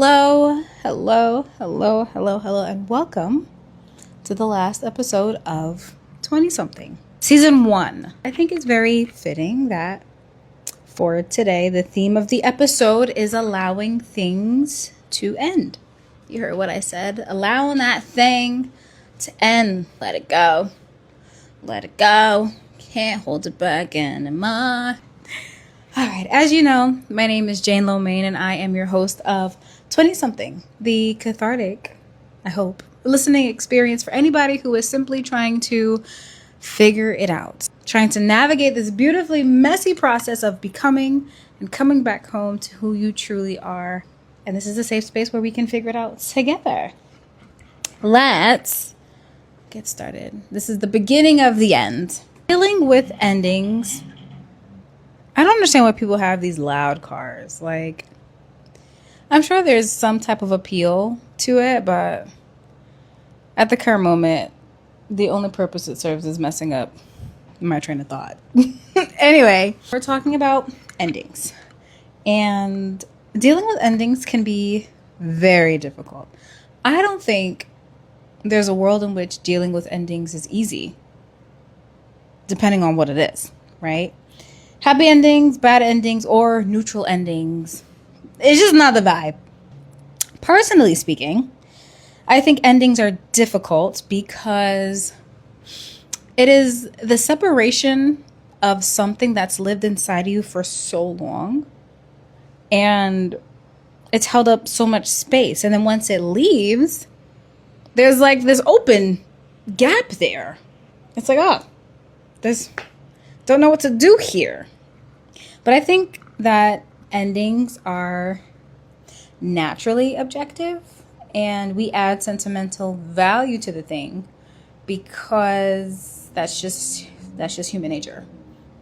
Hello, hello, and welcome to the last episode of 20-something. Season 1. I think it's very fitting that for today, the theme of the episode is allowing things to end. You heard what I said. Allowing that thing to end. Let it go. Let it go. Can't hold it back anymore. All right, as you know, my name is Jane Lomain, and I am your host of 20-something, the cathartic, I hope, listening experience for anybody who is simply trying to figure it out, trying to navigate this beautifully messy process of becoming and coming back home to who you truly are. And this is a safe space where we can figure it out together. Let's get started. This is the beginning of the end. Dealing with endings. I don't understand why people have these loud cars. Like, I'm sure there's some type of appeal to it, but at the current moment, the only purpose it serves is messing up my train of thought. Anyway, we're talking about endings. And dealing with endings can be very difficult. I don't think there's a world in which dealing with endings is easy, depending on what it is, right? Happy endings, bad endings, or neutral endings. It's just not the vibe. Personally speaking, I think endings are difficult because it is the separation of something that's lived inside of you for so long. And it's held up so much space. And then once it leaves, there's like this open gap there. It's like, oh, don't know what to do here. But I think that endings are naturally objective, and we add sentimental value to the thing because that's just human nature,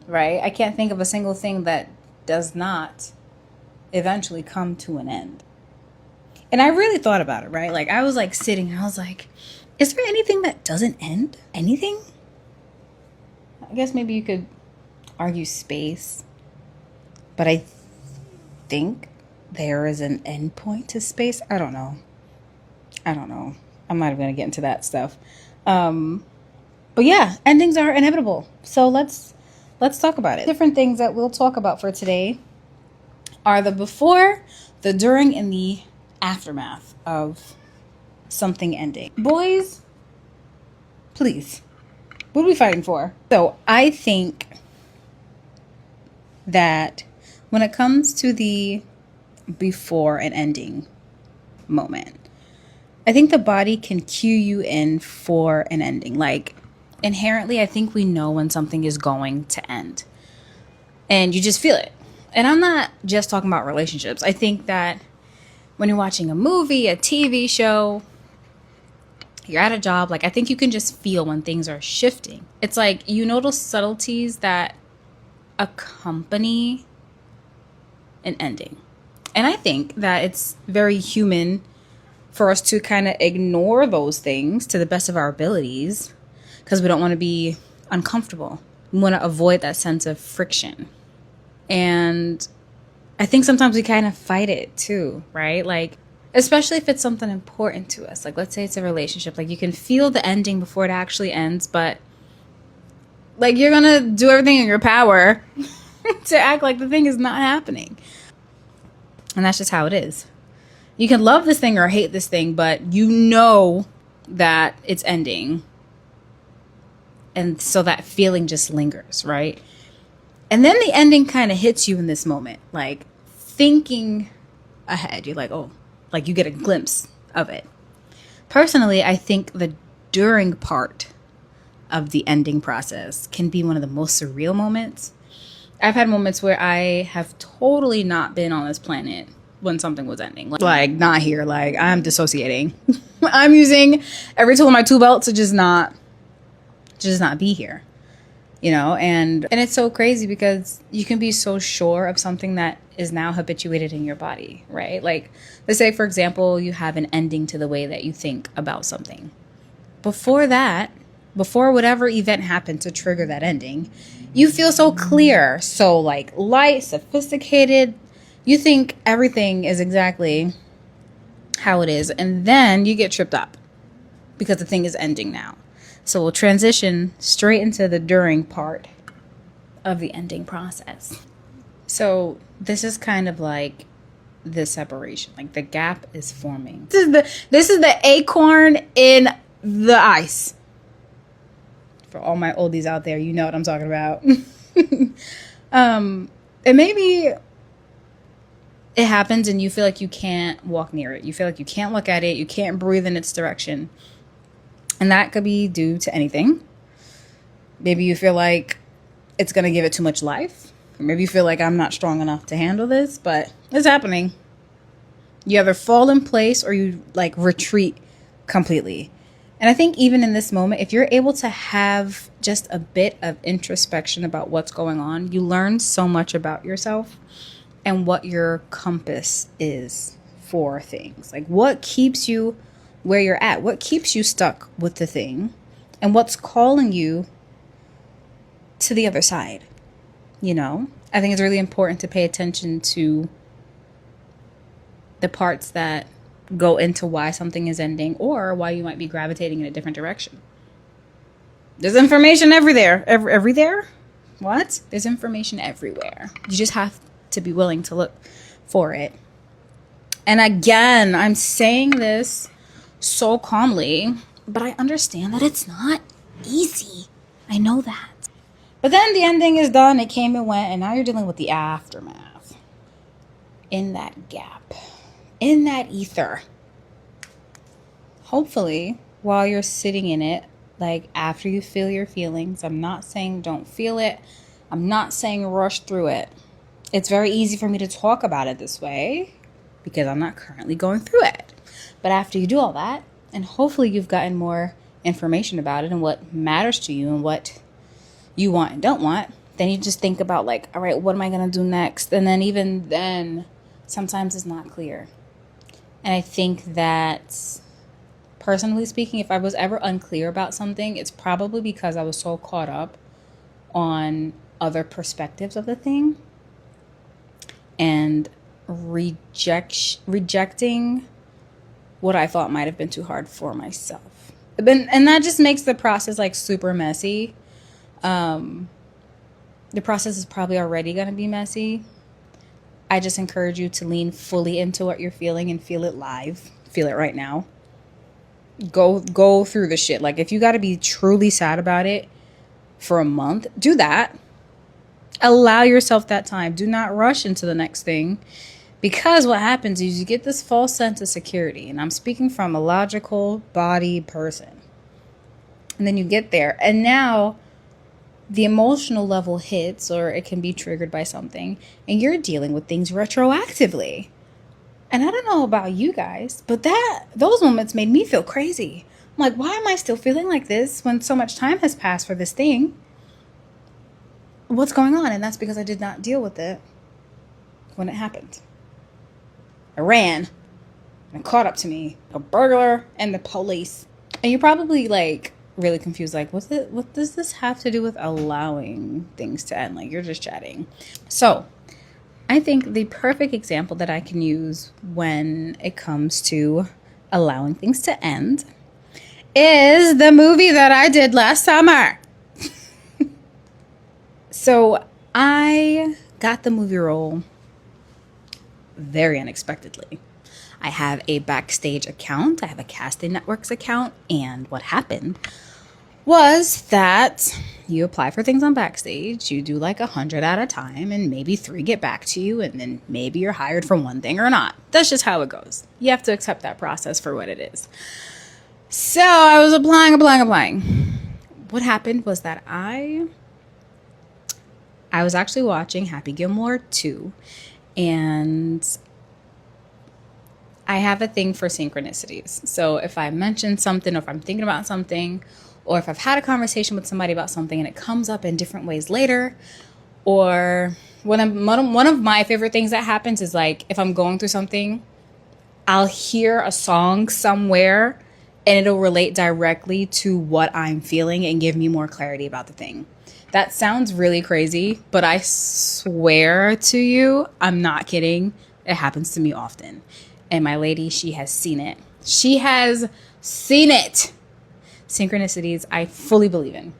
right? I can't think of a single thing that does not eventually come to an end. And I really thought about it, right? Like, I was like sitting and I was like, is there anything that doesn't end? Anything? I guess maybe you could argue space. But I think there is an end point to space. I don't know. I'm not even going to get into that stuff. But yeah, endings are inevitable. So let's talk about it. Different things that we'll talk about for today are the before, the during, and the aftermath of something ending. Boys, please, what are we fighting for? So I think that when it comes to the before and ending moment, I think the body can cue you in for an ending. Like, inherently, I think we know when something is going to end. And you just feel it. And I'm not just talking about relationships. I think that when you're watching a movie, a TV show, you're at a job, like, I think you can just feel when things are shifting. It's like you notice subtleties that accompany an ending. And I think that it's very human for us to kind of ignore those things to the best of our abilities because we don't want to be uncomfortable. We want to avoid that sense of friction. And I think sometimes we kind of fight it too, right? Like, especially if it's something important to us. Like, let's say it's a relationship. Like, you can feel the ending before it actually ends, but like, you're going to do everything in your power to act like the thing is not happening. And that's just how it is. You can love this thing or hate this thing, but you know that it's ending. And so that feeling just lingers, right? And then the ending kind of hits you in this moment. Like, thinking ahead, you're like, oh, like you get a glimpse of it. Personally, I think the during part of the ending process can be one of the most surreal moments. I've had moments where I have totally not been on this planet when something was ending. Like not here. Like, I'm dissociating. I'm using every tool in my tool belt to just not be here. You know, and it's so crazy because you can be so sure of something that is now habituated in your body, right? Like, let's say, for example, you have an ending to the way that you think about something. Before whatever event happened to trigger that ending, you feel so clear, so like light, sophisticated. You think everything is exactly how it is. And then you get tripped up because the thing is ending now. So we'll transition straight into the during part of the ending process. So this is kind of like the separation, like the gap is forming. This is the acorn in the ice. For all my oldies out there, you know what I'm talking about. And maybe it happens and you feel like you can't walk near it. You feel like you can't look at it. You can't breathe in its direction. And that could be due to anything. Maybe you feel like it's going to give it too much life. Or maybe you feel like I'm not strong enough to handle this, but it's happening. You either fall in place or you like retreat completely. And I think even in this moment, if you're able to have just a bit of introspection about what's going on, you learn so much about yourself and what your compass is for things. Like what keeps you where you're at, what keeps you stuck with the thing, and what's calling you to the other side. You know, I think it's really important to pay attention to the parts that go into why something is ending or why you might be gravitating in a different direction. There's information everywhere. Everywhere? What? There's information everywhere. You just have to be willing to look for it. And again, I'm saying this so calmly, but I understand that it's not easy. I know that. But then the ending is done. It came and went, and now you're dealing with the aftermath. In that gap. In that ether. Hopefully, while you're sitting in it, like after you feel your feelings, I'm not saying don't feel it. I'm not saying rush through it. It's very easy for me to talk about it this way because I'm not currently going through it. But after you do all that, and hopefully you've gotten more information about it and what matters to you and what you want and don't want, then you just think about like, all right, what am I going to do next? And then even then, sometimes it's not clear. And I think that, personally speaking, if I was ever unclear about something, it's probably because I was so caught up on other perspectives of the thing and rejecting what I thought might have been too hard for myself. And that just makes the process like super messy. The process is probably already going to be messy. I just encourage you to lean fully into what you're feeling and feel it live. Feel it right now. Go through the shit. Like if you got to be truly sad about it for a month, do that. Allow yourself that time. Do not rush into the next thing. Because what happens is you get this false sense of security. And I'm speaking from a logical body person. And then you get there. And now the emotional level hits, or it can be triggered by something. And you're dealing with things retroactively. And I don't know about you guys, but those moments made me feel crazy. I'm like, why am I still feeling like this when so much time has passed for this thing? What's going on? And that's because I did not deal with it when it happened. I ran and it caught up to me, a burglar and the police. And you're probably like really confused, like what does this have to do with allowing things to end? Like you're just chatting. So I think the perfect example that I can use when it comes to allowing things to end is the movie that I did last summer. So I got the movie role very unexpectedly. I have a Backstage account. I have a Casting Networks account. And what happened was that you apply for things on Backstage. You do like 100 at a time and maybe 3 get back to you. And then maybe you're hired for one thing or not. That's just how it goes. You have to accept that process for what it is. So I was applying. What happened was that I was actually watching Happy Gilmore 2. And I have a thing for synchronicities. So if I mention something, or if I'm thinking about something, or if I've had a conversation with somebody about something and it comes up in different ways later, or one of my favorite things that happens is like if I'm going through something, I'll hear a song somewhere and it'll relate directly to what I'm feeling and give me more clarity about the thing. That sounds really crazy, but I swear to you, I'm not kidding. It happens to me often. And my lady, she has seen it. She has seen it. Synchronicities, I fully believe in.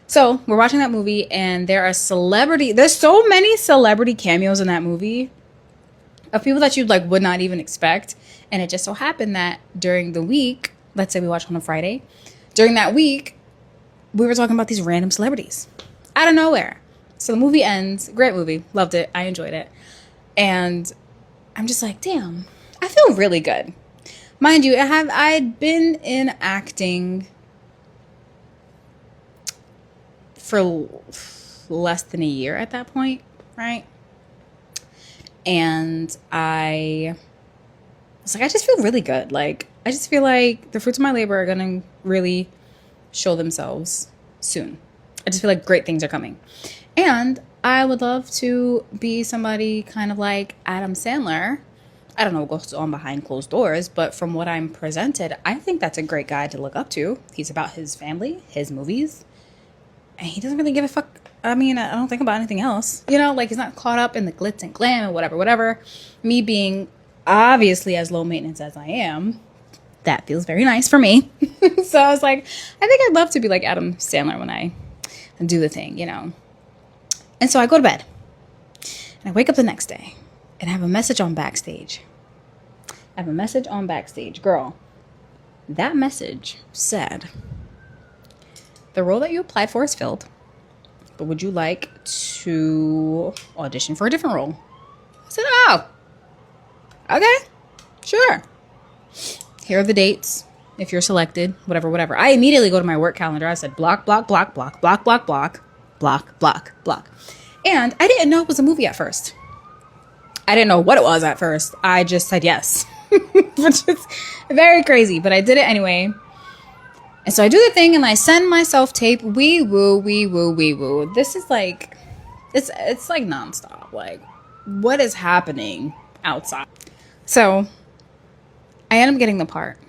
So we're watching that movie, and there's so many celebrity cameos in that movie of people that you like would not even expect. And it just so happened that during the week, let's say we watch on a Friday, during that week, we were talking about these random celebrities out of nowhere. So the movie ends. Great movie. Loved it. I enjoyed it. And I'm just like, damn, I feel really good. Mind you, I'd been in acting for less than a year at that point, right? And I was like, I just feel really good. Like, I just feel like the fruits of my labor are going to really show themselves soon. I just feel like great things are coming. And I would love to be somebody kind of like Adam Sandler. I don't know what goes on behind closed doors, but from what I'm presented, I think that's a great guy to look up to. He's about his family, his movies, and he doesn't really give a fuck. I mean, I don't think about anything else. You know, like he's not caught up in the glitz and glam and whatever. Me being obviously as low maintenance as I am, that feels very nice for me. So I was like, I think I'd love to be like Adam Sandler when I do the thing, you know. And so I go to bed. And I wake up the next day. And I have a message on Backstage. Girl, that message said, the role that you applied for is filled, but would you like to audition for a different role? I said, oh, okay, sure. Here are the dates. If you're selected, whatever. I immediately go to my work calendar. I said, block. And I didn't know it was a movie at first. I didn't know what it was at first. I just said yes, which is very crazy, but I did it anyway. And so I do the thing and I send myself tape. Wee woo. This is like, it's like nonstop. Like, what is happening outside? So I end up getting the part.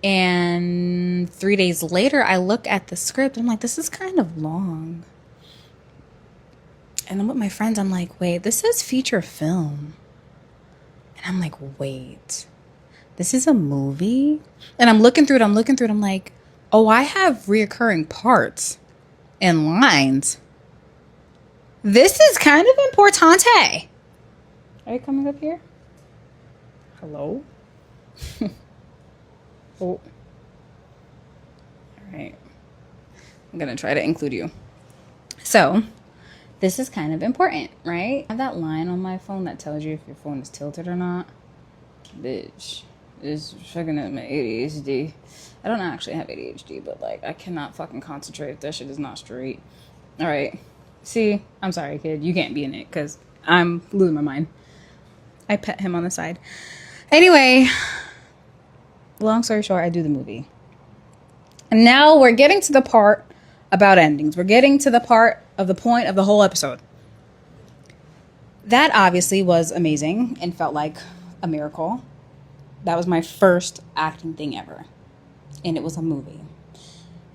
And 3 days later, I look at the script. I'm like, this is kind of long. And I'm with my friends. I'm like, wait, this says feature film. And I'm like, wait, this is a movie? And I'm looking through it. I'm like, oh, I have reoccurring parts and lines. This is kind of importante. Are you coming up here? Hello? Oh. All right. I'm going to try to include you. So this is kind of important, right? I have that line on my phone that tells you if your phone is tilted or not. Bitch, it's fucking up my ADHD. I don't actually have ADHD, but like I cannot fucking concentrate if that shit is not straight. All right. See, I'm sorry, kid. You can't be in it because I'm losing my mind. I pet him on the side. Anyway, long story short, I do the movie. And now we're getting to the part about endings. We're getting to the part of the point of the whole episode. That obviously was amazing and felt like a miracle. That was my first acting thing ever. And it was a movie.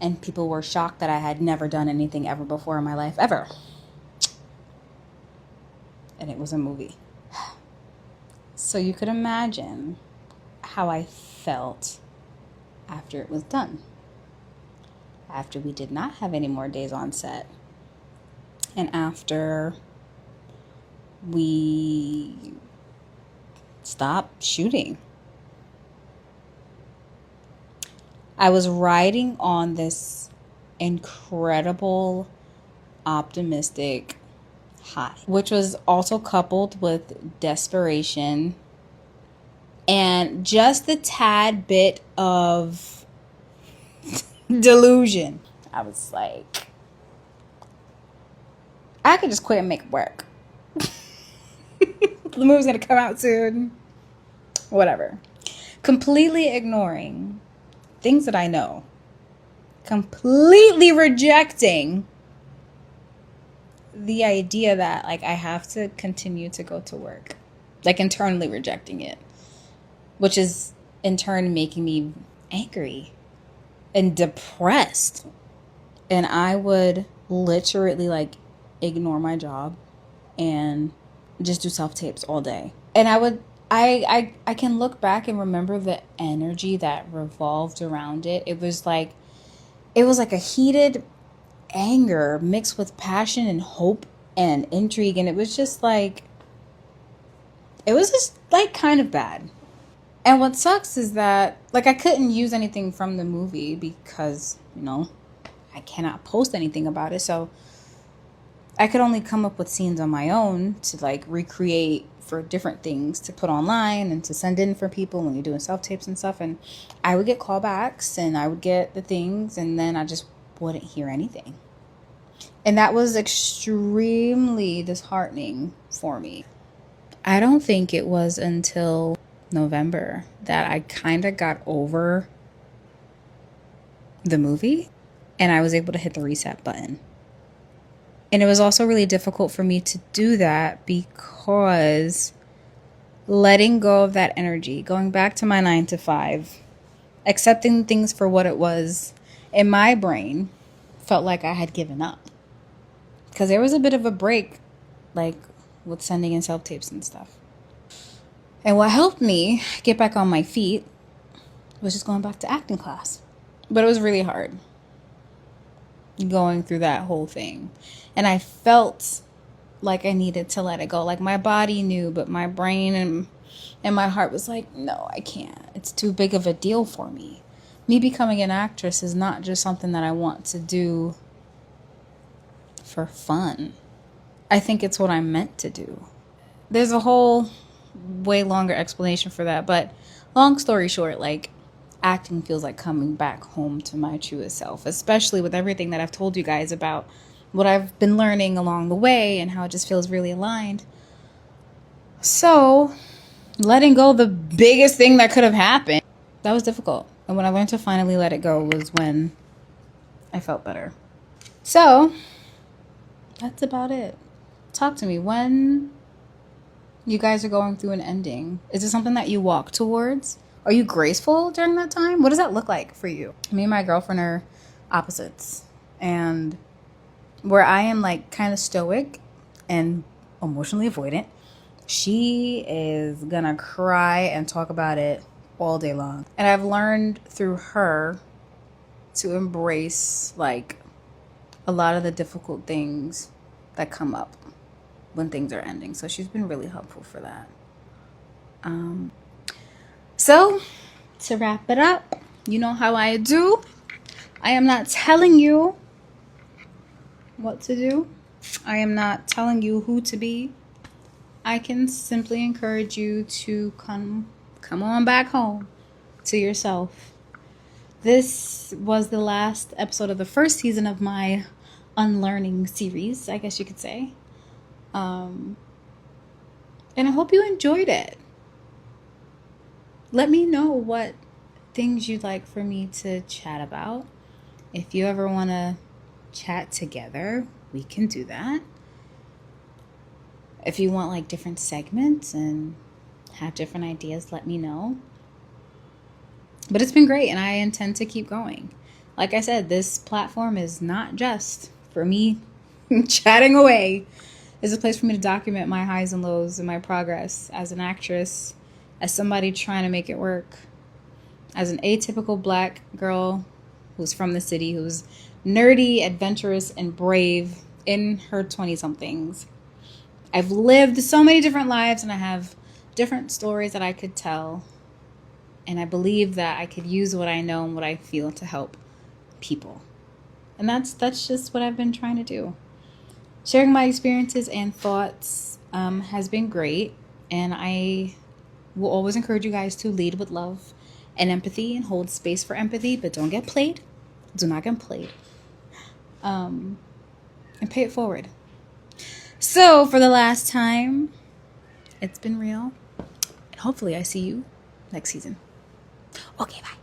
And people were shocked that I had never done anything ever before in my life, ever. And it was a movie. So you could imagine how I felt after it was done. After we did not have any more days on set. And after we stopped shooting. I was riding on this incredible, optimistic high, which was also coupled with desperation and just a tad bit of delusion. I was like, I could just quit and make it work. The movie's gonna come out soon. Whatever. Completely ignoring things that I know. Completely rejecting the idea that like I have to continue to go to work. Like internally rejecting it. Which is in turn making me angry and depressed. And I would literally like ignore my job and just do self-tapes all day. And I would I can look back and remember the energy that revolved around it. It was like a heated anger mixed with passion and hope and intrigue, and it was just like kind of bad. And what sucks is that like I couldn't use anything from the movie because, I cannot post anything about it. So I could only come up with scenes on my own to like recreate for different things to put online and to send in for people when you're doing self tapes and stuff. And I would get callbacks and I would get the things, and then I just wouldn't hear anything. And that was extremely disheartening for me. I don't think it was until November that I kind of got over the movie and I was able to hit the reset button. And it was also really difficult for me to do that because letting go of that energy, going back to my 9 to 5, accepting things for what it was in my brain felt like I had given up. Because there was a bit of a break, like with sending in self tapes and stuff. And what helped me get back on my feet was just going back to acting class. But it was really hard going through that whole thing. And I felt like I needed to let it go. Like my body knew, but my brain and my heart was like, no, I can't. It's too big of a deal for me. Me becoming an actress is not just something that I want to do for fun. I think it's what I'm meant to do. There's a whole way longer explanation for that, but long story short, like acting feels like coming back home to my truest self, especially with everything that I've told you guys about what I've been learning along the way and how it just feels really aligned. So letting go the biggest thing that could have happened, that was difficult. And when I learned to finally let it go was when I felt better. So that's about it. Talk to me. When you guys are going through an ending, is it something that you walk towards? Are you graceful during that time? What does that look like for you? Me and my girlfriend are opposites. And where I am like kind of stoic and emotionally avoidant, she is gonna cry and talk about it all day long. And I've learned through her to embrace like a lot of the difficult things that come up when things are ending. So she's been really helpful for that. So to wrap it up, you know how I do. I am not telling you what to do. I am not telling you who to be. I can simply encourage you to come on back home to yourself. This was the last episode of the first season of my unlearning series, I guess you could say. And I hope you enjoyed it. Let me know what things you'd like for me to chat about. If you ever want to chat together, we can do that. If you want like different segments and have different ideas, let me know. But it's been great and I intend to keep going. Like I said, this platform is not just for me chatting away. It's a place for me to document my highs and lows and my progress as an actress, as somebody trying to make it work, as an atypical Black girl who's from the city, who's nerdy, adventurous, and brave in her 20-somethings. I've lived so many different lives and I have different stories that I could tell. And I believe that I could use what I know and what I feel to help people. And that's just what I've been trying to do. Sharing my experiences and thoughts has been great. And I will always encourage you guys to lead with love and empathy and hold space for empathy, but don't get played. Do not get played. And pay it forward. So for the last time, it's been real. And hopefully I see you next season. Okay, bye.